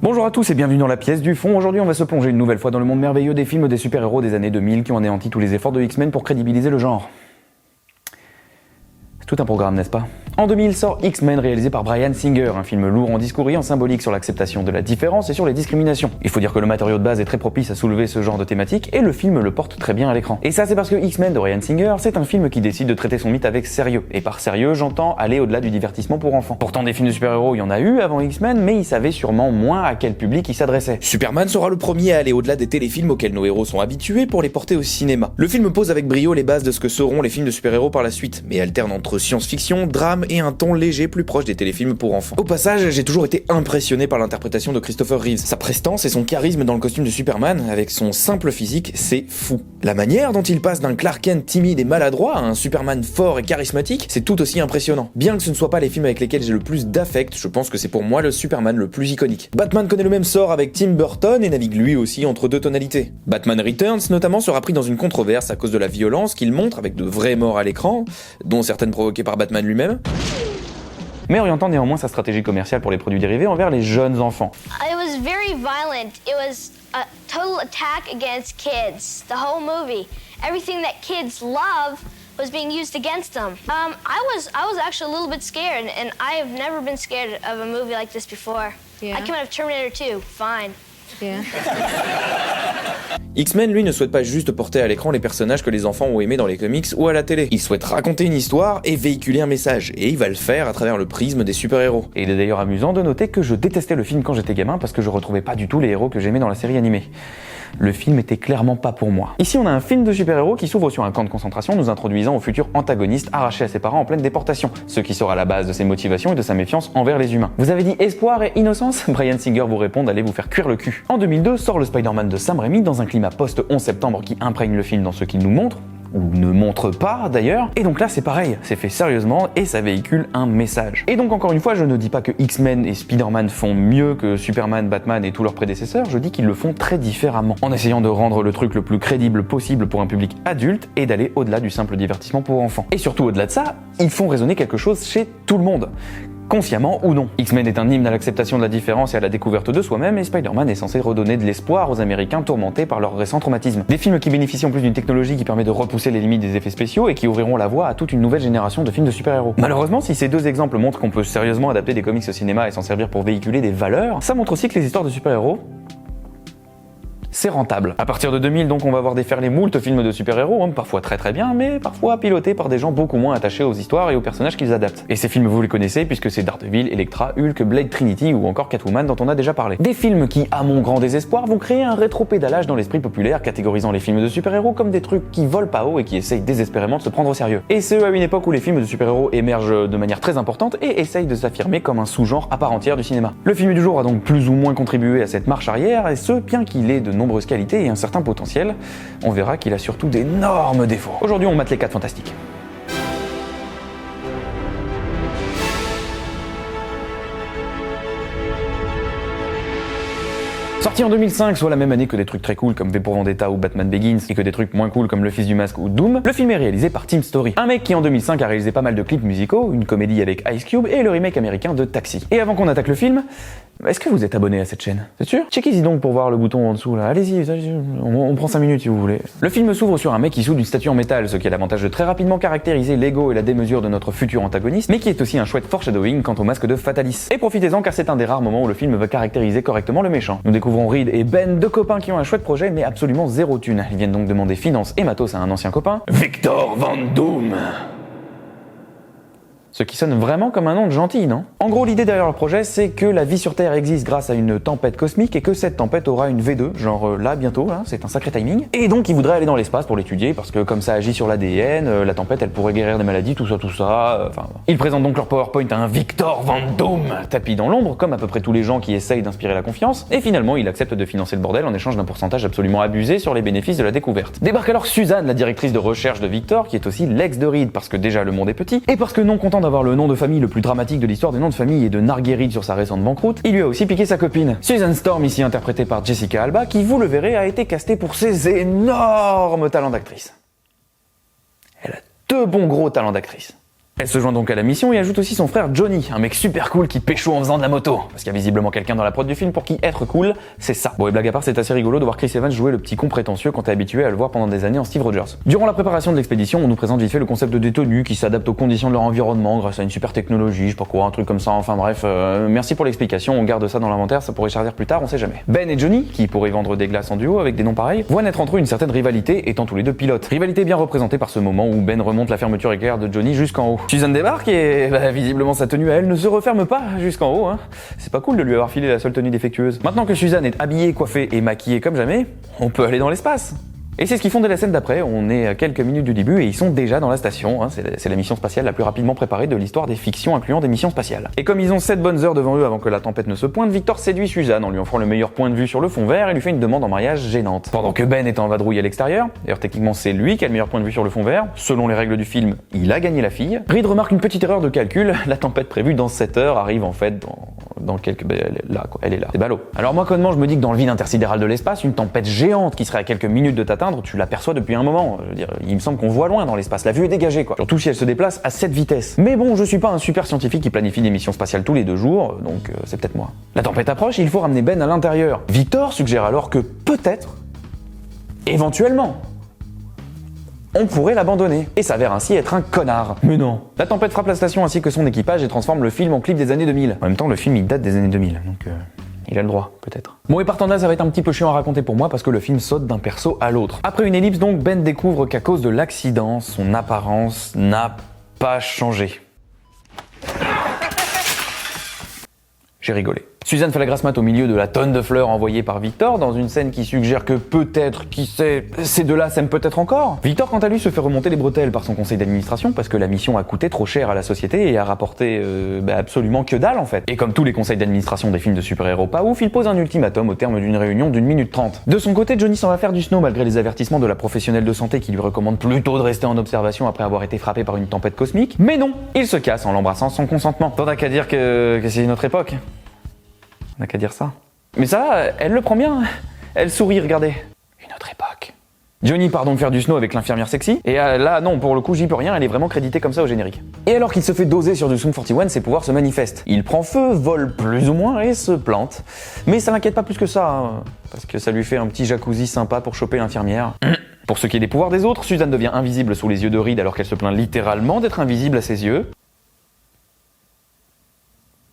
Bonjour à tous et bienvenue dans la pièce du fond. Aujourd'hui on va se plonger une nouvelle fois dans le monde merveilleux des films des super-héros des années 2000 qui ont anéanti tous les efforts de X-Men pour crédibiliser le genre. C'est tout un programme, n'est-ce pas ? En 2000 sort X-Men réalisé par Bryan Singer, un film lourd en discours et en symbolique sur l'acceptation de la différence et sur les discriminations. Il faut dire que le matériau de base est très propice à soulever ce genre de thématique et le film le porte très bien à l'écran. Et ça c'est parce que X-Men de Bryan Singer, c'est un film qui décide de traiter son mythe avec sérieux. Et par sérieux, j'entends aller au-delà du divertissement pour enfants. Pourtant des films de super-héros, il y en a eu avant X-Men, mais ils savaient sûrement moins à quel public ils s'adressaient. Superman sera le premier à aller au-delà des téléfilms auxquels nos héros sont habitués pour les porter au cinéma. Le film pose avec brio les bases de ce que seront les films de super-héros par la suite, mais alterne entre science-fiction, drame et un ton léger plus proche des téléfilms pour enfants. Au passage, j'ai toujours été impressionné par l'interprétation de Christopher Reeves. Sa prestance et son charisme dans le costume de Superman, avec son simple physique, c'est fou. La manière dont il passe d'un Clark Kent timide et maladroit à un Superman fort et charismatique, c'est tout aussi impressionnant. Bien que ce ne soit pas les films avec lesquels j'ai le plus d'affect, je pense que c'est pour moi le Superman le plus iconique. Batman connaît le même sort avec Tim Burton et navigue lui aussi entre deux tonalités. Batman Returns notamment sera pris dans une controverse à cause de la violence qu'il montre avec de vraies morts à l'écran, dont certaines provoquées par Batman lui-même, mais orientant néanmoins sa stratégie commerciale pour les produits dérivés envers les jeunes enfants. It was very violent. It was a total attack against kids. The whole movie. Everything that kids love was being used against them. I was actually a little bit scared, and I have never been scared of a movie like this before. Yeah. I came out of Terminator 2, fine. Yeah. X-Men, lui, ne souhaite pas juste porter à l'écran les personnages que les enfants ont aimés dans les comics ou à la télé. Il souhaite raconter une histoire et véhiculer un message, et il va le faire à travers le prisme des super-héros. Et il est d'ailleurs amusant de noter que je détestais le film quand j'étais gamin parce que je retrouvais pas du tout les héros que j'aimais dans la série animée. Le film était clairement pas pour moi. Ici on a un film de super-héros qui s'ouvre sur un camp de concentration nous introduisant au futur antagoniste arraché à ses parents en pleine déportation, ce qui sera la base de ses motivations et de sa méfiance envers les humains. Vous avez dit espoir et innocence ? Bryan Singer vous répond d'aller vous faire cuire le cul. En 2002 sort le Spider-Man de Sam Raimi dans un climat post-11 septembre qui imprègne le film dans ce qu'il nous montre, ou ne montre pas d'ailleurs, et donc là c'est pareil, c'est fait sérieusement et ça véhicule un message. Et donc encore une fois, je ne dis pas que X-Men et Spider-Man font mieux que Superman, Batman et tous leurs prédécesseurs, je dis qu'ils le font très différemment, en essayant de rendre le truc le plus crédible possible pour un public adulte et d'aller au-delà du simple divertissement pour enfants. Et surtout au-delà de ça, ils font résonner quelque chose chez tout le monde. Consciemment ou non. X-Men est un hymne à l'acceptation de la différence et à la découverte de soi-même, et Spider-Man est censé redonner de l'espoir aux Américains tourmentés par leur récent traumatisme. Des films qui bénéficient en plus d'une technologie qui permet de repousser les limites des effets spéciaux et qui ouvriront la voie à toute une nouvelle génération de films de super-héros. Malheureusement, si ces deux exemples montrent qu'on peut sérieusement adapter des comics au cinéma et s'en servir pour véhiculer des valeurs, ça montre aussi que les histoires de super-héros, c'est rentable. À partir de 2000, donc, on va voir déferler moult films de super-héros, parfois très très bien, mais parfois pilotés par des gens beaucoup moins attachés aux histoires et aux personnages qu'ils adaptent. Et ces films, vous les connaissez, puisque c'est Daredevil, Elektra, Hulk, Blade Trinity ou encore Catwoman dont on a déjà parlé. Des films qui, à mon grand désespoir, vont créer un rétropédalage dans l'esprit populaire, catégorisant les films de super-héros comme des trucs qui volent pas haut et qui essayent désespérément de se prendre au sérieux. Et ce, à une époque où les films de super-héros émergent de manière très importante et essayent de s'affirmer comme un sous-genre à part entière du cinéma. Le film du jour a donc plus ou moins contribué à cette marche arrière, et ce, bien qu'il ait de nombreuses qualités et un certain potentiel, on verra qu'il a surtout d'énormes défauts. Aujourd'hui, on mate les 4 fantastiques. Sorti en 2005, soit la même année que des trucs très cool comme V pour Vendetta ou Batman Begins, et que des trucs moins cool comme Le Fils du Masque ou Doom, le film est réalisé par Tim Story, un mec qui en 2005 a réalisé pas mal de clips musicaux, une comédie avec Ice Cube et le remake américain de Taxi. Et avant qu'on attaque le film, est-ce que vous êtes abonné à cette chaîne ? C'est sûr ? Checkez-y donc pour voir le bouton en dessous là, allez-y, on prend 5 minutes si vous voulez. Le film s'ouvre sur un mec qui soude une statue en métal, ce qui a l'avantage de très rapidement caractériser l'ego et la démesure de notre futur antagoniste, mais qui est aussi un chouette foreshadowing quant au masque de Fatalis. Et profitez-en car c'est un des rares moments où le film va caractériser correctement le méchant. Nous découvrons Reed et Ben, deux copains qui ont un chouette projet mais absolument zéro thune. Ils viennent donc demander finances et matos à un ancien copain, Victor Van Doom. Ce qui sonne vraiment comme un nom de gentil, non ? En gros, l'idée derrière leur projet, c'est que la vie sur Terre existe grâce à une tempête cosmique et que cette tempête aura une V2, genre là, bientôt, là, c'est un sacré timing. Et donc, ils voudraient aller dans l'espace pour l'étudier parce que comme ça agit sur l'ADN, la tempête, elle pourrait guérir des maladies, tout ça, enfin... Ils présentent donc leur PowerPoint à un Victor Van Doom, tapis dans l'ombre, comme à peu près tous les gens qui essayent d'inspirer la confiance, et finalement, il accepte de financer le bordel en échange d'un pourcentage absolument abusé sur les bénéfices de la découverte. Débarque alors Suzanne, la directrice de recherche de Victor, qui est aussi l'ex de Reed, parce que déjà le monde est petit, et parce que non content d'avoir le nom de famille le plus dramatique de l'histoire des noms de famille et de narguer Reed sur sa récente banqueroute, il lui a aussi piqué sa copine. Susan Storm, ici interprétée par Jessica Alba, qui, vous le verrez, a été castée pour ses énormes talents d'actrice. Elle a deux bons gros talents d'actrice. Elle se joint donc à la mission et ajoute aussi son frère Johnny, un mec super cool qui pécho en faisant de la moto. Parce qu'il y a visiblement quelqu'un dans la prod du film pour qui être cool, c'est ça. Bon et blague à part, c'est assez rigolo de voir Chris Evans jouer le petit con prétentieux quand t'es habitué à le voir pendant des années en Steve Rogers. Durant la préparation de l'expédition, on nous présente vite fait le concept de détenus qui s'adaptent aux conditions de leur environnement grâce à une super technologie, je sais pas quoi, un truc comme ça, enfin bref, merci pour l'explication, on garde ça dans l'inventaire, ça pourrait servir plus tard, on sait jamais. Ben et Johnny, qui pourraient vendre des glaces en duo avec des noms pareils, voient naître entre eux une certaine rivalité étant tous les deux pilotes. Rivalité bien représentée par ce moment où Ben remonte la fermeture éclair de Johnny jusqu'en haut. Suzanne débarque et visiblement sa tenue à elle ne se referme pas jusqu'en haut, hein. C'est pas cool de lui avoir filé la seule tenue défectueuse. Maintenant que Suzanne est habillée, coiffée et maquillée comme jamais, on peut aller dans l'espace. Et c'est ce qu'ils font dès la scène d'après, on est à quelques minutes du début et ils sont déjà dans la station, hein. C'est la mission spatiale la plus rapidement préparée de l'histoire des fictions incluant des missions spatiales. Et comme ils ont 7 bonnes heures devant eux avant que la tempête ne se pointe, Victor séduit Suzanne en lui offrant le meilleur point de vue sur le fond vert et lui fait une demande en mariage gênante. Pendant que Ben est en vadrouille à l'extérieur, d'ailleurs techniquement c'est lui qui a le meilleur point de vue sur le fond vert, selon les règles du film, il a gagné la fille, Reed remarque une petite erreur de calcul, la tempête prévue dans 7 heures arrive en fait dans quelques... là quoi, elle est là, c'est ballot. Alors moi connement je me dis que dans le vide intersidéral de l'espace, une tempête géante qui serait à quelques minutes de t'atteindre, tu l'aperçois depuis un moment. Je veux dire, il me semble qu'on voit loin dans l'espace, la vue est dégagée quoi. Surtout si elle se déplace à cette vitesse. Mais bon, je suis pas un super scientifique qui planifie des missions spatiales tous les 2 jours, donc c'est peut-être moi. La tempête approche et il faut ramener Ben à l'intérieur. Victor suggère alors que peut-être, éventuellement, on pourrait l'abandonner et s'avère ainsi être un connard. Mais non. La tempête frappe la station ainsi que son équipage et transforme le film en clip des années 2000. En même temps, le film il date des années 2000, donc il a le droit, peut-être. Bon et partant de là, ça va être un petit peu chiant à raconter pour moi parce que le film saute d'un perso à l'autre. Après une ellipse donc, Ben découvre qu'à cause de l'accident, son apparence n'a pas changé. J'ai rigolé. Suzanne fait la grasse mat au milieu de la tonne de fleurs envoyées par Victor dans une scène qui suggère que peut-être, qui sait, ces deux-là s'aiment peut-être encore. Victor quant à lui se fait remonter les bretelles par son conseil d'administration parce que la mission a coûté trop cher à la société et a rapporté absolument que dalle en fait. Et comme tous les conseils d'administration des films de super-héros pas ouf, il pose un ultimatum au terme d'une réunion d'1 minute 30. De son côté, Johnny s'en va faire du snow malgré les avertissements de la professionnelle de santé qui lui recommande plutôt de rester en observation après avoir été frappé par une tempête cosmique. Mais non, il se casse en l'embrassant sans consentement. T'en as qu'à dire que c'est une autre époque. On n'a qu'à dire ça. Mais ça, elle le prend bien. Elle sourit, regardez. Une autre époque. Johnny part donc faire du snow avec l'infirmière sexy. Et là, non, pour le coup, j'y peux rien, elle est vraiment créditée comme ça au générique. Et alors qu'il se fait doser sur du Sum 41, ses pouvoirs se manifestent. Il prend feu, vole plus ou moins et se plante. Mais ça l'inquiète pas plus que ça, hein, parce que ça lui fait un petit jacuzzi sympa pour choper l'infirmière. Pour ce qui est des pouvoirs des autres, Suzanne devient invisible sous les yeux de Reed alors qu'elle se plaint littéralement d'être invisible à ses yeux.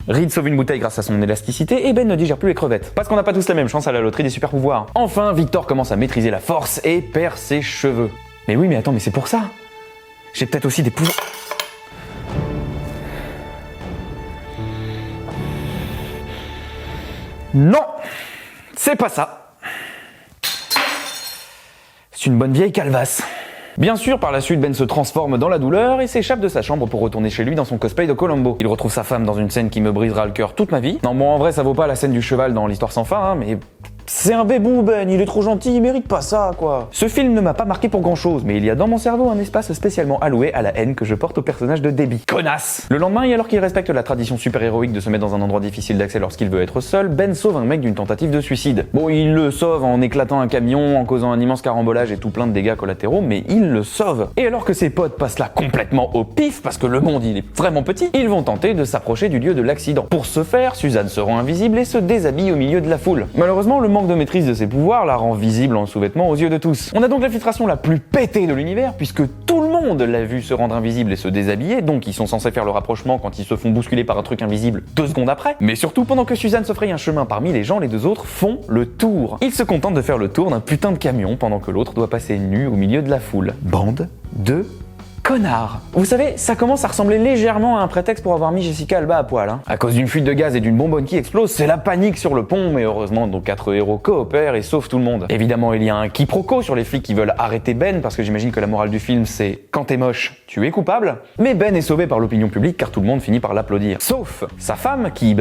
Reed sauve une bouteille grâce à son élasticité et Ben ne digère plus les crevettes. Parce qu'on n'a pas tous la même chance à la loterie des super pouvoirs. Enfin, Victor commence à maîtriser la force et perd ses cheveux. Mais oui, mais attends, mais c'est pour ça. J'ai peut-être aussi des pouvoirs... Non, c'est pas ça. C'est une bonne vieille calvasse. Bien sûr, par la suite, Ben se transforme dans la douleur et s'échappe de sa chambre pour retourner chez lui dans son cosplay de Columbo. Il retrouve sa femme dans une scène qui me brisera le cœur toute ma vie. Non, bon, en vrai, ça vaut pas la scène du cheval dans l'histoire sans fin, hein, mais... C'est un bébou, Ben, il est trop gentil, il mérite pas ça, quoi. Ce film ne m'a pas marqué pour grand chose, mais il y a dans mon cerveau un espace spécialement alloué à la haine que je porte au personnage de Debbie. Connasse! Le lendemain, et alors qu'il respecte la tradition super-héroïque de se mettre dans un endroit difficile d'accès lorsqu'il veut être seul, Ben sauve un mec d'une tentative de suicide. Bon, il le sauve en éclatant un camion, en causant un immense carambolage et tout plein de dégâts collatéraux, mais il le sauve. Et alors que ses potes passent là complètement au pif, parce que le monde il est vraiment petit, ils vont tenter de s'approcher du lieu de l'accident. Pour ce faire, Suzanne se rend invisible et se déshabille au milieu de la foule. Malheureusement, le manque de maîtrise de ses pouvoirs la rend visible en sous-vêtements aux yeux de tous. On a donc l'infiltration la plus pétée de l'univers puisque tout le monde l'a vu se rendre invisible et se déshabiller, donc ils sont censés faire le rapprochement quand ils se font bousculer par un truc invisible 2 secondes après. Mais surtout, pendant que Suzanne se fraye un chemin parmi les gens, les 2 autres font le tour. Ils se contentent de faire le tour d'un putain de camion pendant que l'autre doit passer nu au milieu de la foule. Bande de connard. Vous savez, ça commence à ressembler légèrement à un prétexte pour avoir mis Jessica Alba à poil. Hein. À cause d'une fuite de gaz et d'une bonbonne qui explose, c'est la panique sur le pont, mais heureusement, nos 4 héros coopèrent et sauvent tout le monde. Évidemment, il y a un quiproquo sur les flics qui veulent arrêter Ben, parce que j'imagine que la morale du film, c'est quand t'es moche, tu es coupable. Mais Ben est sauvé par l'opinion publique car tout le monde finit par l'applaudir. Sauf sa femme, qui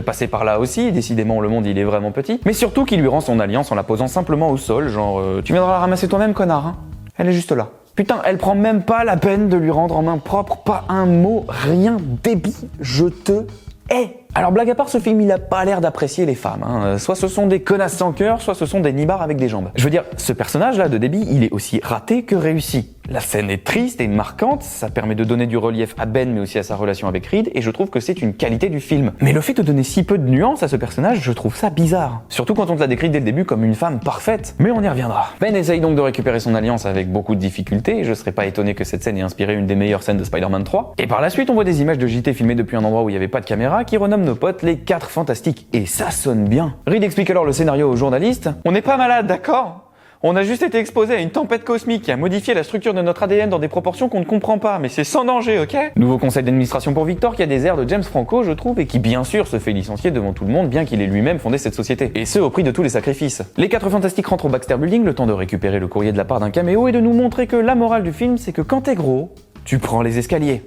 passait par là aussi, décidément le monde il est vraiment petit, mais surtout qui lui rend son alliance en la posant simplement au sol, genre tu viendras la ramasser toi-même, connard, hein. Elle est juste là. Putain, elle prend même pas la peine de lui rendre en main propre, pas un mot, rien, Debbie, je te hais. Alors blague à part, ce film il a pas l'air d'apprécier les femmes, hein. Soit ce sont des connasses sans cœur, soit ce sont des nibards avec des jambes. Je veux dire, ce personnage là de Debbie, il est aussi raté que réussi. La scène est triste et marquante, ça permet de donner du relief à Ben mais aussi à sa relation avec Reed, et je trouve que c'est une qualité du film. Mais le fait de donner si peu de nuances à ce personnage, je trouve ça bizarre. Surtout quand on te l'a décrit dès le début comme une femme parfaite. Mais on y reviendra. Ben essaye donc de récupérer son alliance avec beaucoup de difficultés, et je serais pas étonné que cette scène ait inspiré une des meilleures scènes de Spider-Man 3. Et par la suite, on voit des images de JT filmées depuis un endroit où il n'y avait pas de caméra qui renomment nos potes les 4 Fantastiques. Et ça sonne bien. Reed explique alors le scénario aux journalistes. On n'est pas malade, d'accord ? On a juste été exposé à une tempête cosmique qui a modifié la structure de notre ADN dans des proportions qu'on ne comprend pas, mais c'est sans danger, ok ? Nouveau conseil d'administration pour Victor qui a des airs de James Franco, je trouve, et qui bien sûr se fait licencier devant tout le monde, bien qu'il ait lui-même fondé cette société. Et ce, au prix de tous les sacrifices. Les 4 Fantastiques rentrent au Baxter Building, le temps de récupérer le courrier de la part d'un caméo et de nous montrer que la morale du film, c'est que quand t'es gros, tu prends les escaliers.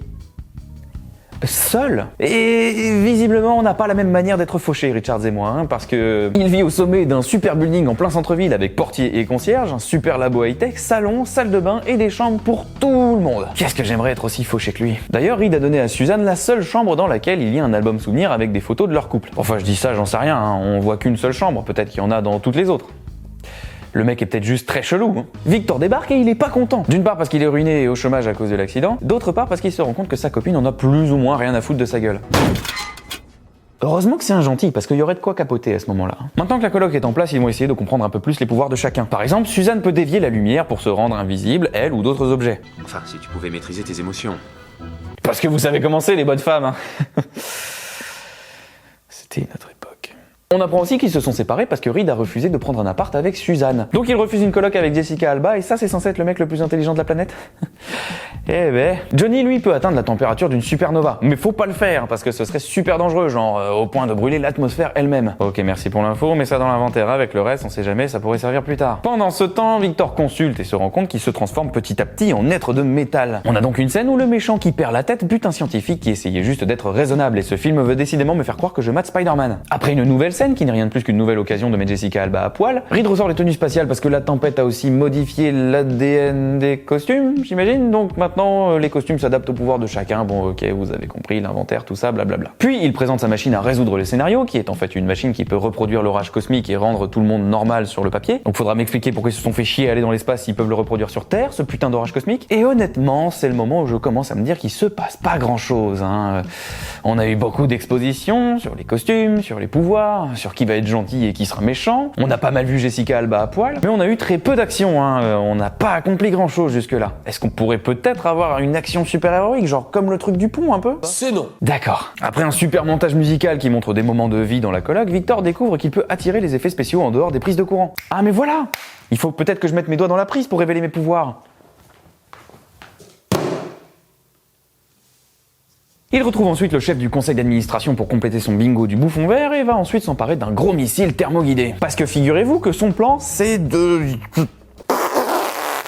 Seul. Et visiblement, on n'a pas la même manière d'être fauché, Richards et moi, hein, parce que il vit au sommet d'un super building en plein centre-ville avec portier et concierge, un super labo high-tech, salon, salle de bain et des chambres pour tout le monde. Qu'est-ce que j'aimerais être aussi fauché que lui. D'ailleurs, Reed a donné à Suzanne la seule chambre dans laquelle il y a un album souvenir avec des photos de leur couple. Enfin, je dis ça, j'en sais rien, hein, on voit qu'une seule chambre, peut-être qu'il y en a dans toutes les autres. Le mec est peut-être juste très chelou. Hein. Victor débarque et il est pas content. D'une part parce qu'il est ruiné et au chômage à cause de l'accident, d'autre part parce qu'il se rend compte que sa copine en a plus ou moins rien à foutre de sa gueule. Heureusement que c'est un gentil, parce qu'il y aurait de quoi capoter à ce moment-là. Maintenant que la coloc est en place, ils vont essayer de comprendre un peu plus les pouvoirs de chacun. Par exemple, Suzanne peut dévier la lumière pour se rendre invisible, elle ou d'autres objets. Enfin, si tu pouvais maîtriser tes émotions. Parce que vous savez comment c'est, les bonnes femmes. Hein. C'était une autre époque. On apprend aussi qu'ils se sont séparés parce que Reed a refusé de prendre un appart avec Suzanne. Donc il refuse une coloc avec Jessica Alba, et ça c'est censé être le mec le plus intelligent de la planète. Eh ben, Johnny lui peut atteindre la température d'une supernova, mais faut pas le faire parce que ce serait super dangereux, genre au point de brûler l'atmosphère elle-même. Ok, merci pour l'info, mais ça dans l'inventaire avec le reste, on sait jamais, ça pourrait servir plus tard. Pendant ce temps, Victor consulte et se rend compte qu'il se transforme petit à petit en être de métal. On a donc une scène où le méchant qui perd la tête bute un scientifique qui essayait juste d'être raisonnable, et ce film veut décidément me faire croire que je mate Spider-Man. Après une nouvelle scène qui n'est rien de plus qu'une nouvelle occasion de mettre Jessica Alba à poil, Reed ressort les tenues spatiales parce que la tempête a aussi modifié l'ADN des costumes, j'imagine, donc maintenant les costumes s'adaptent au pouvoir de chacun, bon ok, vous avez compris, l'inventaire, tout ça, blablabla. Puis il présente sa machine à résoudre les scénarios, qui est en fait une machine qui peut reproduire l'orage cosmique et rendre tout le monde normal sur le papier, donc faudra m'expliquer pourquoi ils se sont fait chier à aller dans l'espace s'ils peuvent le reproduire sur Terre, ce putain d'orage cosmique. Et honnêtement, c'est le moment où je commence à me dire qu'il se passe pas grand chose, hein. On a eu beaucoup d'expositions sur les costumes, sur les pouvoirs, sur qui va être gentil et qui sera méchant. On a pas mal vu Jessica Alba à poil, mais on a eu très peu d'action, hein. On n'a pas accompli grand chose jusque-là. Est-ce qu'on pourrait peut-être avoir une action super-héroïque, genre comme le truc du pont un peu ? C'est non. D'accord. Après un super montage musical qui montre des moments de vie dans la coloc, Victor découvre qu'il peut attirer les effets spéciaux en dehors des prises de courant. Ah mais voilà ! Il faut peut-être que je mette mes doigts dans la prise pour révéler mes pouvoirs. Il retrouve ensuite le chef du conseil d'administration pour compléter son bingo du bouffon vert et va ensuite s'emparer d'un gros missile thermoguidé. Parce que figurez-vous que son plan, c'est de...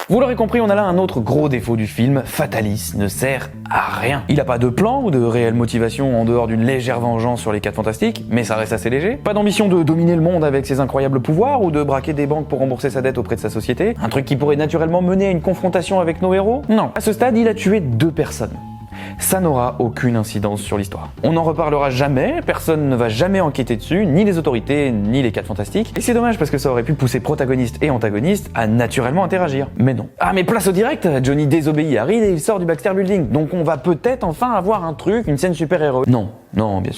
Vous l'aurez compris, on a là un autre gros défaut du film, Fatalis ne sert à rien. Il a pas de plan ou de réelle motivation en dehors d'une légère vengeance sur les 4 Fantastiques, mais ça reste assez léger. Pas d'ambition de dominer le monde avec ses incroyables pouvoirs ou de braquer des banques pour rembourser sa dette auprès de sa société. Un truc qui pourrait naturellement mener à une confrontation avec nos héros. Non. À ce stade, il a tué 2 personnes. Ça n'aura aucune incidence sur l'histoire. On n'en reparlera jamais, personne ne va jamais enquêter dessus, ni les autorités, ni les 4 Fantastiques. Et c'est dommage parce que ça aurait pu pousser protagonistes et antagonistes à naturellement interagir. Mais non. Ah mais place au direct, Johnny désobéit à Reed et il sort du Baxter Building. Donc on va peut-être enfin avoir un truc, une scène super-héros. Non, bien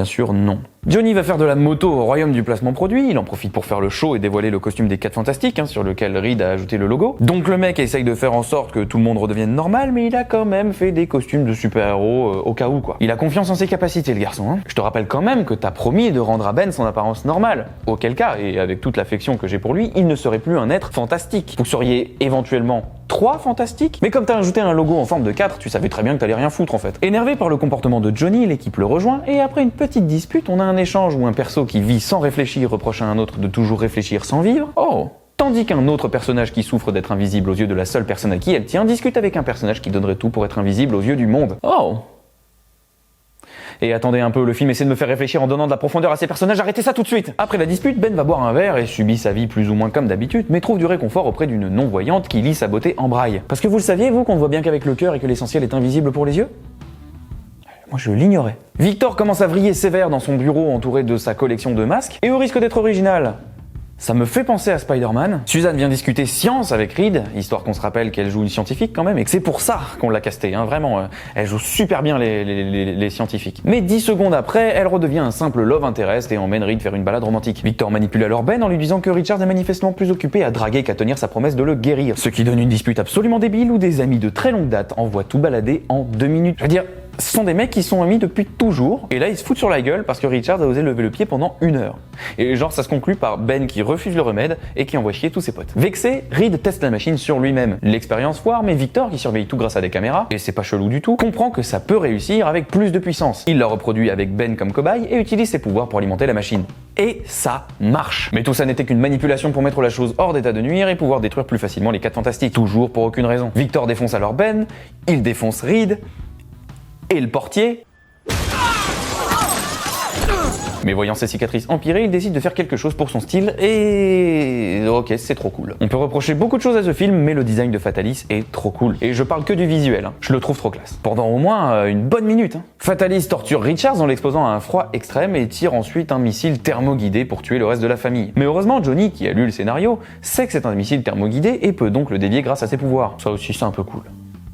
sûr, non. Johnny va faire de la moto au royaume du placement produit, il en profite pour faire le show et dévoiler le costume des 4 Fantastiques, sur lequel Reed a ajouté le logo. Donc le mec essaye de faire en sorte que tout le monde redevienne normal, mais il a quand même fait des costumes de super-héros au cas où quoi. Il a confiance en ses capacités le garçon, hein. Je te rappelle quand même que t'as promis de rendre à Ben son apparence normale. Auquel cas, et avec toute l'affection que j'ai pour lui, il ne serait plus un être fantastique. Vous seriez éventuellement 3 Fantastiques, mais comme t'as ajouté un logo en forme de 4, tu savais très bien que t'allais rien foutre en fait. Énervé par le comportement de Johnny, l'équipe le rejoint, et après une petite dispute, on a un échange où un perso qui vit sans réfléchir reproche à un autre de toujours réfléchir sans vivre. Oh. Tandis qu'un autre personnage qui souffre d'être invisible aux yeux de la seule personne à qui elle tient discute avec un personnage qui donnerait tout pour être invisible aux yeux du monde. Oh. Et attendez un peu, le film essaie de me faire réfléchir en donnant de la profondeur à ces personnages, arrêtez ça tout de suite. Après la dispute, Ben va boire un verre et subit sa vie plus ou moins comme d'habitude, mais trouve du réconfort auprès d'une non-voyante qui lit sa beauté en braille. Parce que vous le saviez, vous, qu'on ne voit bien qu'avec le cœur et que l'essentiel est invisible pour les yeux ? Moi je l'ignorais. Victor commence à vriller sévère dans son bureau entouré de sa collection de masques, et au risque d'être original, Ça me fait penser à Spider-Man. Suzanne vient discuter science avec Reed, histoire qu'on se rappelle qu'elle joue une scientifique quand même, et que c'est pour ça qu'on l'a castée, hein, vraiment. Elle joue super bien les scientifiques. Mais 10 secondes après, elle redevient un simple love interest et emmène Reed faire une balade romantique. Victor manipule alors Ben en lui disant que Richard est manifestement plus occupé à draguer qu'à tenir sa promesse de le guérir. Ce qui donne une dispute absolument débile où des amis de très longue date envoient tout balader en 2 minutes. Je veux dire, ce sont des mecs qui sont amis depuis toujours, et là ils se foutent sur la gueule parce que Richard a osé lever le pied pendant 1 heure. Et genre ça se conclut par Ben qui refuse le remède et qui envoie chier tous ses potes. Vexé, Reed teste la machine sur lui-même. L'expérience foire, mais Victor, qui surveille tout grâce à des caméras, et c'est pas chelou du tout, comprend que ça peut réussir avec plus de puissance. Il la reproduit avec Ben comme cobaye et utilise ses pouvoirs pour alimenter la machine. Et ça marche. Mais tout ça n'était qu'une manipulation pour mettre la chose hors d'état de nuire et pouvoir détruire plus facilement les 4 fantastiques. Toujours pour aucune raison. Victor défonce alors Ben, il défonce Reed, et le portier. Mais voyant ses cicatrices empirer, il décide de faire quelque chose pour son style et... ok, c'est trop cool. On peut reprocher beaucoup de choses à ce film, mais le design de Fatalis est trop cool. Et je parle que du visuel, hein. Je le trouve trop classe. Pendant au moins une bonne minute. Hein. Fatalis torture Richards en l'exposant à un froid extrême et tire ensuite un missile thermoguidé pour tuer le reste de la famille. Mais heureusement, Johnny, qui a lu le scénario, sait que c'est un missile thermoguidé et peut donc le dévier grâce à ses pouvoirs. Ça aussi, c'est un peu cool.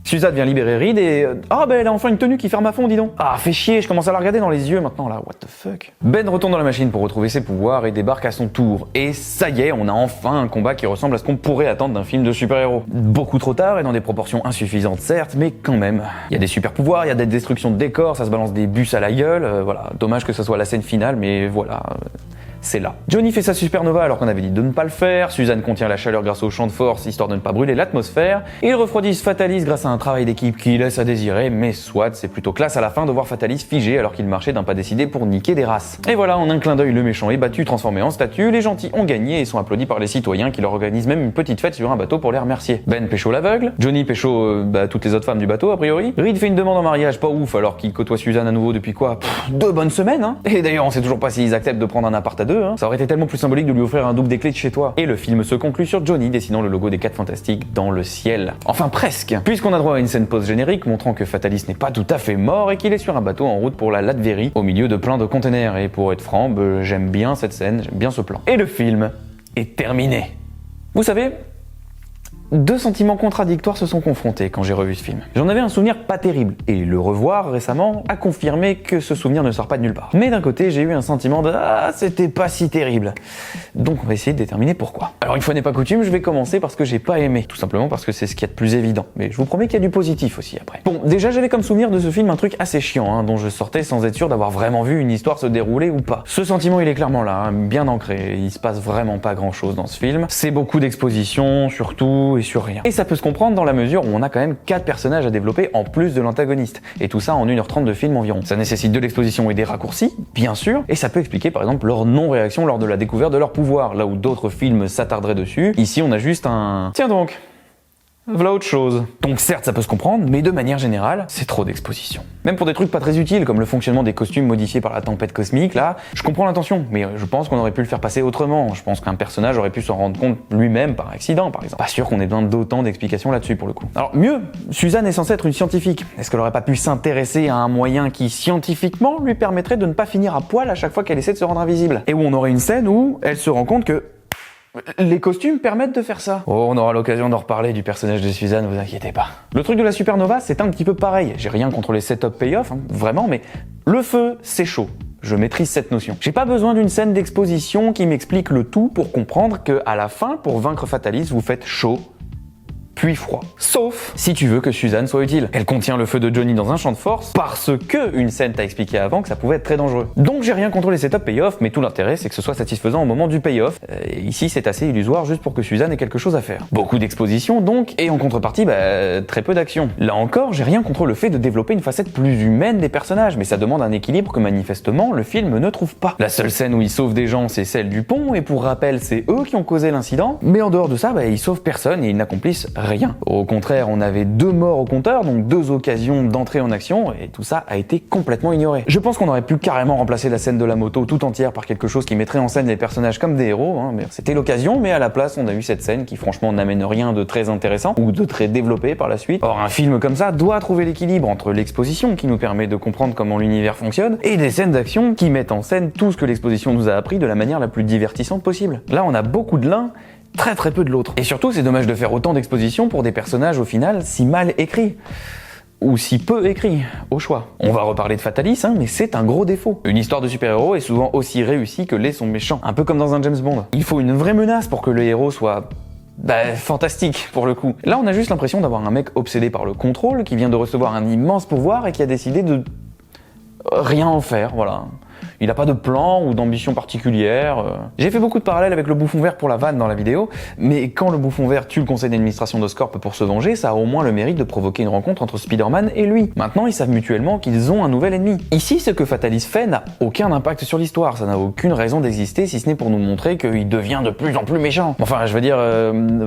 Suzanne vient libérer Reed et... ah ben elle a enfin une tenue qui ferme à fond, dis donc. Ah, fait chier, je commence à la regarder dans les yeux maintenant là, what the fuck. Ben retourne dans la machine pour retrouver ses pouvoirs et débarque à son tour. Et ça y est, on a enfin un combat qui ressemble à ce qu'on pourrait attendre d'un film de super-héros. Beaucoup trop tard et dans des proportions insuffisantes certes, mais quand même. Il y a des super pouvoirs, il y a des destructions de décors, ça se balance des bus à la gueule, voilà. Dommage que ce soit la scène finale, mais voilà... c'est là. Johnny fait sa supernova alors qu'on avait dit de ne pas le faire, Suzanne contient la chaleur grâce au champ de force histoire de ne pas brûler l'atmosphère, et ils refroidissent Fatalis grâce à un travail d'équipe qui laisse à désirer, mais soit c'est plutôt classe à la fin de voir Fatalis figé alors qu'il marchait d'un pas décidé pour niquer des races. Et voilà, en un clin d'œil, le méchant est battu, transformé en statue, les gentils ont gagné et sont applaudis par les citoyens qui leur organisent même une petite fête sur un bateau pour les remercier. Ben pécho l'aveugle, Johnny pécho toutes les autres femmes du bateau a priori, Reed fait une demande en mariage pas ouf alors qu'il côtoie Suzanne à nouveau depuis quoi 2 bonnes semaines hein. Et d'ailleurs on sait toujours pas s'ils acceptent de prendre un appart à 2 hein. Ça aurait été tellement plus symbolique de lui offrir un double des clés de chez toi. Et le film se conclut sur Johnny dessinant le logo des 4 Fantastiques dans le ciel. Enfin presque, puisqu'on a droit à une scène post-générique montrant que Fatalis n'est pas tout à fait mort et qu'il est sur un bateau en route pour la Latvérie au milieu de plein de containers. Et pour être franc, j'aime bien cette scène, j'aime bien ce plan. Et le film est terminé. Vous savez, 2 sentiments contradictoires se sont confrontés quand j'ai revu ce film. J'en avais un souvenir pas terrible, et le revoir récemment a confirmé que ce souvenir ne sort pas de nulle part. Mais d'un côté, j'ai eu un sentiment de « ah, c'était pas si terrible ». Donc on va essayer de déterminer pourquoi. Alors une fois n'est pas coutume, je vais commencer parce que j'ai pas aimé, tout simplement parce que c'est ce qu'il y a de plus évident. Mais je vous promets qu'il y a du positif aussi après. Bon, déjà j'avais comme souvenir de ce film un truc assez chiant, hein, dont je sortais sans être sûr d'avoir vraiment vu une histoire se dérouler ou pas. Ce sentiment il est clairement là, hein, bien ancré, il se passe vraiment pas grand chose dans ce film. C'est beaucoup d'exposition, sur tout et sur rien. Et ça peut se comprendre dans la mesure où on a quand même 4 personnages à développer en plus de l'antagoniste. Et tout ça en 1h30 de film environ. Ça nécessite de l'exposition et des raccourcis, bien sûr, et ça peut expliquer par exemple leur non-réaction lors de la découverte de leur pouvoir, là où d'autres films s'attarderaient dessus. Ici on a juste un... tiens donc, voilà autre chose. Donc certes ça peut se comprendre, mais de manière générale, c'est trop d'exposition. Même pour des trucs pas très utiles, comme le fonctionnement des costumes modifiés par la tempête cosmique, là, je comprends l'intention, mais je pense qu'on aurait pu le faire passer autrement. Je pense qu'un personnage aurait pu s'en rendre compte lui-même par accident, par exemple. Pas sûr qu'on ait besoin d'autant d'explications là-dessus, pour le coup. Alors mieux, Suzanne est censée être une scientifique. Est-ce qu'elle aurait pas pu s'intéresser à un moyen qui, scientifiquement, lui permettrait de ne pas finir à poil à chaque fois qu'elle essaie de se rendre invisible? Et où on aurait une scène où elle se rend compte que les costumes permettent de faire ça. Oh, on aura l'occasion d'en reparler du personnage de Suzanne, vous inquiétez pas. Le truc de la supernova, c'est un petit peu pareil. J'ai rien contre les setup payoff, hein, vraiment, mais le feu, c'est chaud. Je maîtrise cette notion. J'ai pas besoin d'une scène d'exposition qui m'explique le tout pour comprendre que, à la fin, pour vaincre Fatalis, vous faites chaud, puis froid. Sauf si tu veux que Suzanne soit utile. Elle contient le feu de Johnny dans un champ de force parce que une scène t'a expliqué avant que ça pouvait être très dangereux. Donc j'ai rien contre les setup payoff, mais tout l'intérêt c'est que ce soit satisfaisant au moment du payoff. Ici c'est assez illusoire juste pour que Suzanne ait quelque chose à faire. Beaucoup d'exposition donc, et en contrepartie très peu d'action. Là encore, j'ai rien contre le fait de développer une facette plus humaine des personnages, mais ça demande un équilibre que manifestement le film ne trouve pas. La seule scène où ils sauvent des gens c'est celle du pont, et pour rappel c'est eux qui ont causé l'incident, mais en dehors de ça, ils sauvent personne et ils n'accomplissent rien. Au contraire, on avait 2 morts au compteur, donc 2 occasions d'entrer en action, et tout ça a été complètement ignoré. Je pense qu'on aurait pu carrément remplacer la scène de la moto tout entière par quelque chose qui mettrait en scène les personnages comme des héros, hein, mais c'était l'occasion, mais à la place on a eu cette scène qui franchement n'amène rien de très intéressant, ou de très développé par la suite. Or un film comme ça doit trouver l'équilibre entre l'exposition qui nous permet de comprendre comment l'univers fonctionne, et des scènes d'action qui mettent en scène tout ce que l'exposition nous a appris de la manière la plus divertissante possible. Là on a beaucoup de l'un, très peu de l'autre. Et surtout c'est dommage de faire autant d'exposition pour des personnages au final si mal écrits. Ou si peu écrits, au choix. On va reparler de Fatalis, hein, mais c'est un gros défaut. Une histoire de super-héros est souvent aussi réussie que l'est son méchant, un peu comme dans un James Bond. Il faut une vraie menace pour que le héros soit... fantastique pour le coup. Là on a juste l'impression d'avoir un mec obsédé par le contrôle, qui vient de recevoir un immense pouvoir et qui a décidé de... rien en faire, voilà. Il n'a pas de plan ou d'ambition particulière. J'ai fait beaucoup de parallèles avec le bouffon vert pour la vanne dans la vidéo, mais quand le bouffon vert tue le conseil d'administration d'Oscorp pour se venger, ça a au moins le mérite de provoquer une rencontre entre Spider-Man et lui. Maintenant, ils savent mutuellement qu'ils ont un nouvel ennemi. Ici, ce que Fatalis fait n'a aucun impact sur l'histoire, ça n'a aucune raison d'exister si ce n'est pour nous montrer qu'il devient de plus en plus méchant. Enfin, je veux dire,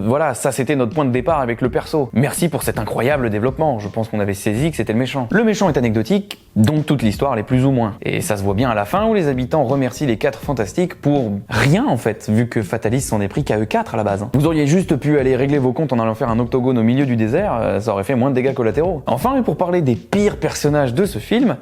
voilà, ça c'était notre point de départ avec le perso. Merci pour cet incroyable développement, je pense qu'on avait saisi que c'était le méchant. Le méchant est anecdotique, donc toute l'histoire l'est plus ou moins. Et ça se voit bien à la fin où les habitants remercient les 4 fantastiques pour rien en fait, vu que Fatalis s'en est pris qu'à eux 4 à la base. Vous auriez juste pu aller régler vos comptes en allant faire un octogone au milieu du désert, ça aurait fait moins de dégâts collatéraux. Enfin, et pour parler des pires personnages de ce film,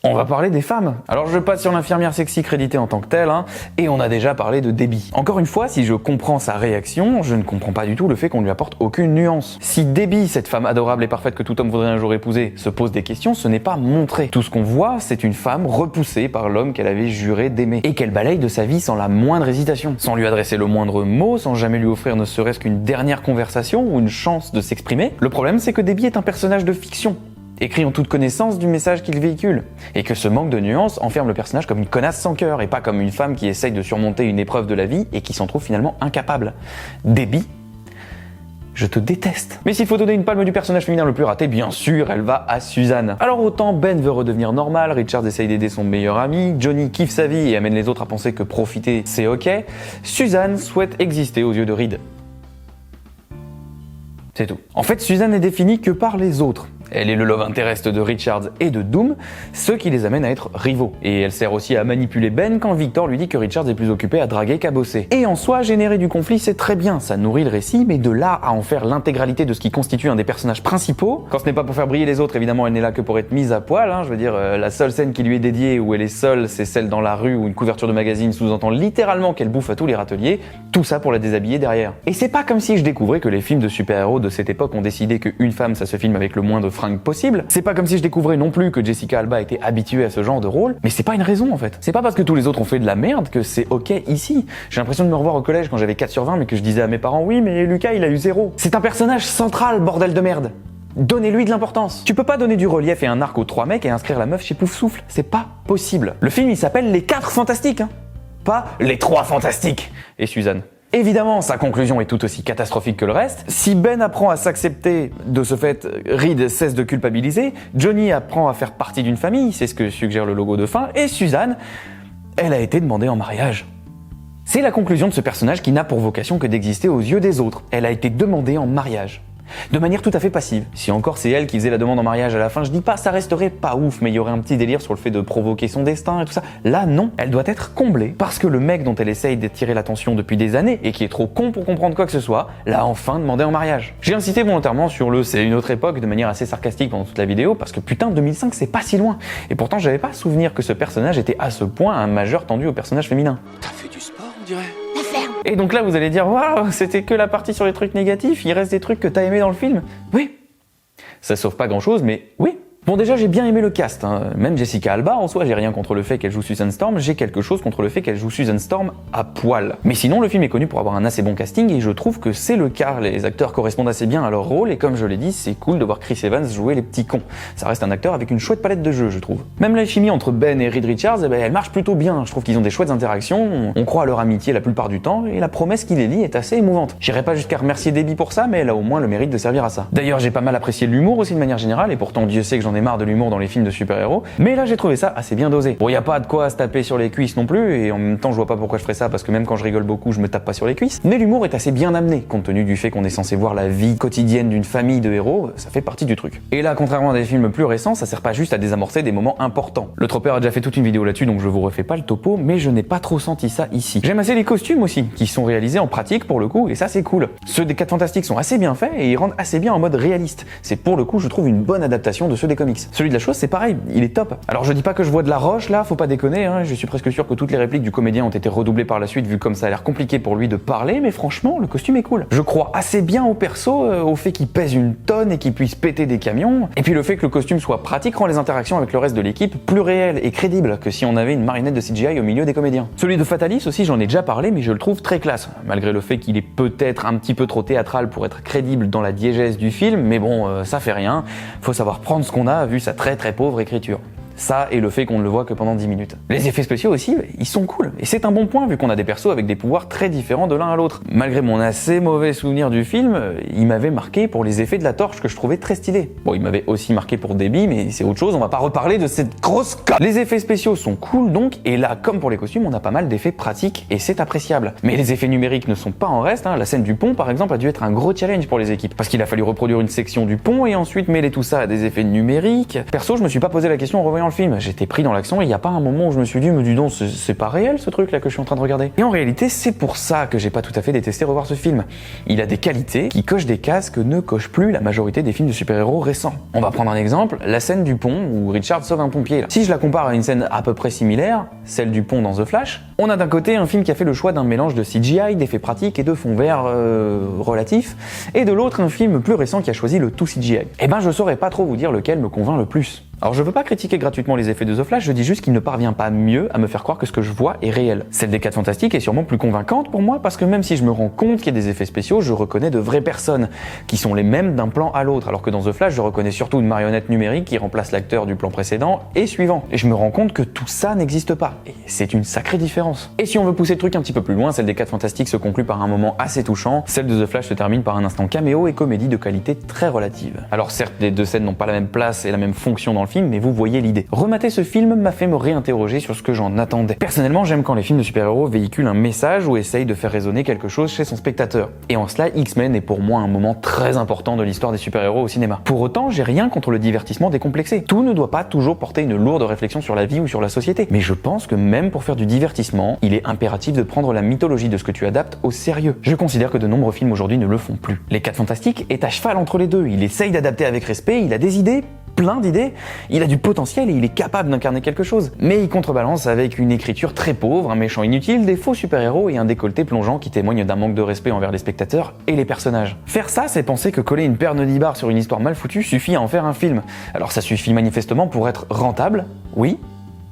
on va parler des femmes. Alors je passe sur l'infirmière sexy créditée en tant que telle, hein, et on a déjà parlé de Debbie. Encore une fois, si je comprends sa réaction, je ne comprends pas du tout le fait qu'on lui apporte aucune nuance. Si Debbie, cette femme adorable et parfaite que tout homme voudrait un jour épouser, se pose des questions, ce n'est pas montré. Tout ce qu'on voit, c'est une femme repoussée par l'homme qu'elle avait juré d'aimer, et qu'elle balaye de sa vie sans la moindre hésitation, sans lui adresser le moindre mot, sans jamais lui offrir ne serait-ce qu'une dernière conversation ou une chance de s'exprimer. Le problème, c'est que Debbie est un personnage de fiction, écrit en toute connaissance du message qu'il véhicule, et que ce manque de nuance enferme le personnage comme une connasse sans cœur, et pas comme une femme qui essaye de surmonter une épreuve de la vie et qui s'en trouve finalement incapable. Debbie, je te déteste. Mais s'il faut donner une palme du personnage féminin le plus raté, bien sûr, elle va à Suzanne. Alors autant Ben veut redevenir normal, Richards essaye d'aider son meilleur ami, Johnny kiffe sa vie et amène les autres à penser que profiter c'est ok, Suzanne souhaite exister aux yeux de Reed. C'est tout. En fait, Suzanne n'est définie que par les autres. Elle est le love interest de Richards et de Doom, ce qui les amène à être rivaux. Et elle sert aussi à manipuler Ben quand Victor lui dit que Richards est plus occupé à draguer qu'à bosser. Et en soi, générer du conflit, c'est très bien, ça nourrit le récit, mais de là à en faire l'intégralité de ce qui constitue un des personnages principaux, quand ce n'est pas pour faire briller les autres, évidemment, elle n'est là que pour être mise à poil, hein, je veux dire, la seule scène qui lui est dédiée où elle est seule, c'est celle dans la rue où une couverture de magazine sous-entend littéralement qu'elle bouffe à tous les râteliers, tout ça pour la déshabiller derrière. Et c'est pas comme si je découvrais que les films de super-héros de cette époque ont décidé qu'une femme, ça se filme avec le moins de fringues possible. C'est pas comme si je découvrais non plus que Jessica Alba était habituée à ce genre de rôle, mais c'est pas une raison en fait. C'est pas parce que tous les autres ont fait de la merde que c'est ok ici. J'ai l'impression de me revoir au collège quand j'avais 4/20 mais que je disais à mes parents oui mais Lucas il a eu 0. C'est un personnage central, bordel de merde. Donnez-lui de l'importance. Tu peux pas donner du relief et un arc aux 3 mecs et inscrire la meuf chez Poufsouffle, c'est pas possible. Le film il s'appelle Les 4 Fantastiques, hein. Pas Les 3 Fantastiques. Et Suzanne. Évidemment, sa conclusion est tout aussi catastrophique que le reste. Si Ben apprend à s'accepter, de ce fait, Reed cesse de culpabiliser, Johnny apprend à faire partie d'une famille, c'est ce que suggère le logo de fin, et Suzanne, elle a été demandée en mariage. C'est la conclusion de ce personnage qui n'a pour vocation que d'exister aux yeux des autres. Elle a été demandée en mariage. De manière tout à fait passive. Si encore c'est elle qui faisait la demande en mariage à la fin, je dis pas ça resterait pas ouf, mais il y aurait un petit délire sur le fait de provoquer son destin et tout ça. Là non, elle doit être comblée parce que le mec dont elle essaye d'attirer l'attention depuis des années et qui est trop con pour comprendre quoi que ce soit, l'a enfin demandé en mariage. J'ai insisté volontairement sur le c'est une autre époque de manière assez sarcastique pendant toute la vidéo parce que putain 2005 c'est pas si loin. Et pourtant j'avais pas souvenir que ce personnage était à ce point un majeur tendu au personnage féminin. T'as fait du sport, on dirait? Et donc là, vous allez dire, waouh, c'était que la partie sur les trucs négatifs, il reste des trucs que t'as aimé dans le film. Oui. Ça sauve pas grand chose, mais oui. Bon, déjà, j'ai bien aimé le cast, hein. Même Jessica Alba, en soi, j'ai rien contre le fait qu'elle joue Susan Storm, j'ai quelque chose contre le fait qu'elle joue Susan Storm à poil. Mais sinon, le film est connu pour avoir un assez bon casting, et je trouve que c'est le cas. Les acteurs correspondent assez bien à leur rôle, et comme je l'ai dit, c'est cool de voir Chris Evans jouer les petits cons. Ça reste un acteur avec une chouette palette de jeux, je trouve. Même la chimie entre Ben et Reed Richards, elle marche plutôt bien. Je trouve qu'ils ont des chouettes interactions, on croit à leur amitié la plupart du temps, et la promesse qui les lie est assez émouvante. J'irai pas jusqu'à remercier Debbie pour ça, mais elle a au moins le mérite de servir à ça. D'ailleurs, j'ai pas mal apprécié l'humour aussi de manière générale, et pourtant Dieu sait que j'en ai ai marre de l'humour dans les films de super-héros, mais là j'ai trouvé ça assez bien dosé. Bon, y a pas de quoi se taper sur les cuisses non plus, et en même temps je vois pas pourquoi je ferais ça, parce que même quand je rigole beaucoup, je me tape pas sur les cuisses. Mais l'humour est assez bien amené, compte tenu du fait qu'on est censé voir la vie quotidienne d'une famille de héros, ça fait partie du truc. Et là, contrairement à des films plus récents, ça sert pas juste à désamorcer des moments importants. Le Tropeur a déjà fait toute une vidéo là-dessus, donc je vous refais pas le topo, mais je n'ai pas trop senti ça ici. J'aime assez les costumes aussi, qui sont réalisés en pratique pour le coup, et ça c'est cool. Ceux des 4 Fantastiques sont assez bien faits et ils rendent assez bien en mode réaliste. C'est pour le coup, je trouve, une bonne adaptation de ceux des comics. Celui de la chose, c'est pareil, il est top. Alors je dis pas que je vois de la roche là, faut pas déconner, hein, je suis presque sûr que toutes les répliques du comédien ont été redoublées par la suite, vu comme ça a l'air compliqué pour lui de parler, mais franchement, le costume est cool. Je crois assez bien au perso, au fait qu'il pèse une tonne et qu'il puisse péter des camions, et puis le fait que le costume soit pratique rend les interactions avec le reste de l'équipe plus réelles et crédibles que si on avait une marionnette de CGI au milieu des comédiens. Celui de Fatalis aussi, j'en ai déjà parlé, mais je le trouve très classe, malgré le fait qu'il est peut-être un petit peu trop théâtral pour être crédible dans la diégèse du film, mais bon, ça fait rien, faut savoir prendre ce qu'on a vu sa très très pauvre écriture. Ça et le fait qu'on ne le voit que pendant 10 minutes. Les effets spéciaux aussi, ils sont cool. Et c'est un bon point vu qu'on a des persos avec des pouvoirs très différents de l'un à l'autre. Malgré mon assez mauvais souvenir du film, il m'avait marqué pour les effets de la torche que je trouvais très stylés. Bon, il m'avait aussi marqué pour Debbie, mais c'est autre chose, on va pas reparler de cette grosse Les effets spéciaux sont cool donc, et là, comme pour les costumes, on a pas mal d'effets pratiques et c'est appréciable. Mais les effets numériques ne sont pas en reste, hein. La scène du pont par exemple a dû être un gros challenge pour les équipes. Parce qu'il a fallu reproduire une section du pont et ensuite mêler tout ça à des effets numériques. Perso, je me suis pas posé la question en revoyant le film. J'étais pris dans l'action et il n'y a pas un moment où je me suis dit, mais dis donc, c'est pas réel ce truc là que je suis en train de regarder. Et en réalité, c'est pour ça que j'ai pas tout à fait détesté revoir ce film. Il a des qualités qui cochent des cases que ne coche plus la majorité des films de super-héros récents. On va prendre un exemple, la scène du pont où Richard sauve un pompier. Là. Si je la compare à une scène à peu près similaire, celle du pont dans The Flash, on a d'un côté un film qui a fait le choix d'un mélange de CGI, d'effets pratiques et de fond vert relatifs, et de l'autre un film plus récent qui a choisi le tout CGI. Eh ben je saurais pas trop vous dire lequel me convainc le plus. Alors je veux pas critiquer gratuitement les effets de The Flash, je dis juste qu'il ne parvient pas mieux à me faire croire que ce que je vois est réel. Celle des 4 Fantastiques est sûrement plus convaincante pour moi parce que même si je me rends compte qu'il y a des effets spéciaux, je reconnais de vraies personnes qui sont les mêmes d'un plan à l'autre, alors que dans The Flash je reconnais surtout une marionnette numérique qui remplace l'acteur du plan précédent et suivant. Et je me rends compte que tout ça n'existe pas. Et c'est une sacrée différence. Et si on veut pousser le truc un petit peu plus loin, celle des 4 Fantastiques se conclut par un moment assez touchant, celle de The Flash se termine par un instant caméo et comédie de qualité très relative. Alors certes, les deux scènes n'ont pas la même place et la même fonction dans le film, mais vous voyez l'idée. Remater ce film m'a fait me réinterroger sur ce que j'en attendais. Personnellement, j'aime quand les films de super-héros véhiculent un message ou essayent de faire résonner quelque chose chez son spectateur. Et en cela, X-Men est pour moi un moment très important de l'histoire des super-héros au cinéma. Pour autant, j'ai rien contre le divertissement décomplexé. Tout ne doit pas toujours porter une lourde réflexion sur la vie ou sur la société. Mais je pense que même pour faire du divertissement, il est impératif de prendre la mythologie de ce que tu adaptes au sérieux. Je considère que de nombreux films aujourd'hui ne le font plus. Les 4 Fantastiques est à cheval entre les deux. Il essaye d'adapter avec respect, il a des idées, plein d'idées, il a du potentiel et il est capable d'incarner quelque chose. Mais il contrebalance avec une écriture très pauvre, un méchant inutile, des faux super-héros et un décolleté plongeant qui témoigne d'un manque de respect envers les spectateurs et les personnages. Faire ça, c'est penser que coller une paire de 10 barres sur une histoire mal foutue suffit à en faire un film. Alors ça suffit manifestement pour être rentable, oui,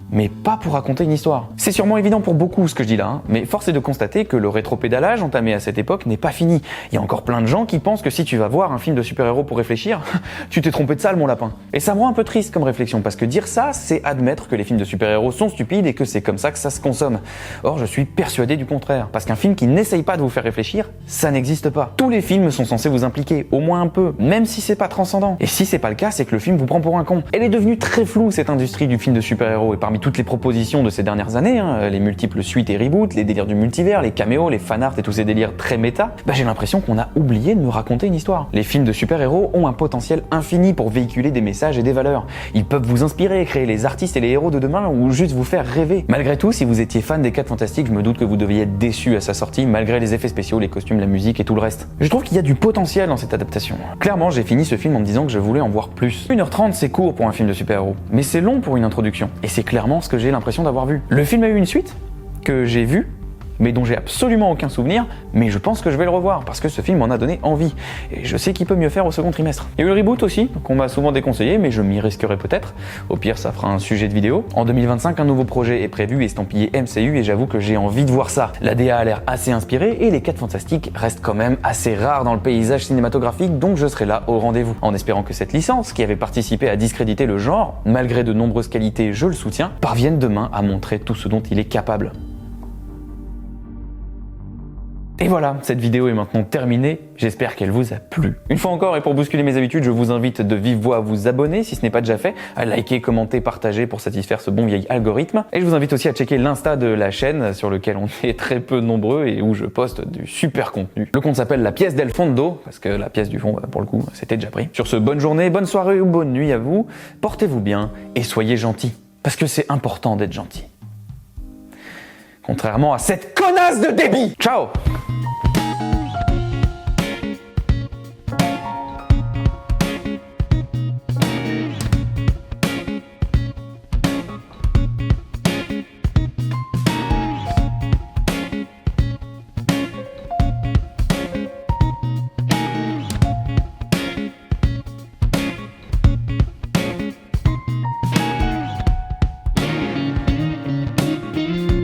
mais pas pour raconter une histoire. C'est sûrement évident pour beaucoup ce que je dis là, hein, mais force est de constater que le rétropédalage entamé à cette époque n'est pas fini. Il y a encore plein de gens qui pensent que si tu vas voir un film de super-héros pour réfléchir, tu t'es trompé de salle mon lapin. Et ça me rend un peu triste comme réflexion, parce que dire ça, c'est admettre que les films de super-héros sont stupides et que c'est comme ça que ça se consomme. Or, je suis persuadé du contraire, parce qu'un film qui n'essaye pas de vous faire réfléchir, ça n'existe pas. Tous les films sont censés vous impliquer, au moins un peu, même si c'est pas transcendant. Et si c'est pas le cas, c'est que le film vous prend pour un con. Elle est devenue très floue cette industrie du film de super-héros, et parmi toutes les propositions de ces dernières années, hein, les multiples suites et reboots, les délires du multivers, les caméos, les fanarts et tous ces délires très méta, j'ai l'impression qu'on a oublié de nous raconter une histoire. Les films de super-héros ont un potentiel infini pour véhiculer des messages et des valeurs. Ils peuvent vous inspirer, créer les artistes et les héros de demain ou juste vous faire rêver. Malgré tout, si vous étiez fan des 4 Fantastiques, je me doute que vous deviez être déçu à sa sortie, malgré les effets spéciaux, les costumes, la musique et tout le reste. Je trouve qu'il y a du potentiel dans cette adaptation. Clairement, j'ai fini ce film en me disant que je voulais en voir plus. 1h30, c'est court pour un film de super-héros, mais c'est long pour une introduction. Et c'est clairement ce que j'ai l'impression d'avoir vu. Le film a eu une suite que j'ai vue, mais dont j'ai absolument aucun souvenir, mais je pense que je vais le revoir, parce que ce film m'en a donné envie, et je sais qu'il peut mieux faire au second trimestre. Il y a eu le reboot aussi, qu'on m'a souvent déconseillé, mais je m'y risquerai peut-être, au pire ça fera un sujet de vidéo. En 2025, un nouveau projet est prévu, estampillé MCU, et j'avoue que j'ai envie de voir ça. La DA a l'air assez inspirée, et les 4 Fantastiques restent quand même assez rares dans le paysage cinématographique, donc je serai là au rendez-vous. En espérant que cette licence, qui avait participé à discréditer le genre, malgré de nombreuses qualités, je le soutiens, parvienne demain à montrer tout ce dont il est capable. Et voilà, cette vidéo est maintenant terminée, j'espère qu'elle vous a plu. Une fois encore, et pour bousculer mes habitudes, je vous invite de vive voix à vous abonner si ce n'est pas déjà fait, à liker, commenter, partager pour satisfaire ce bon vieil algorithme. Et je vous invite aussi à checker l'Insta de la chaîne, sur lequel on est très peu nombreux et où je poste du super contenu. Le compte s'appelle La Pièce del Fondo, parce que la pièce du fond, pour le coup, c'était déjà pris. Sur ce, bonne journée, bonne soirée ou bonne nuit à vous, portez-vous bien et soyez gentils, parce que c'est important d'être gentil. Contrairement à cette connasse de débit. Ciao!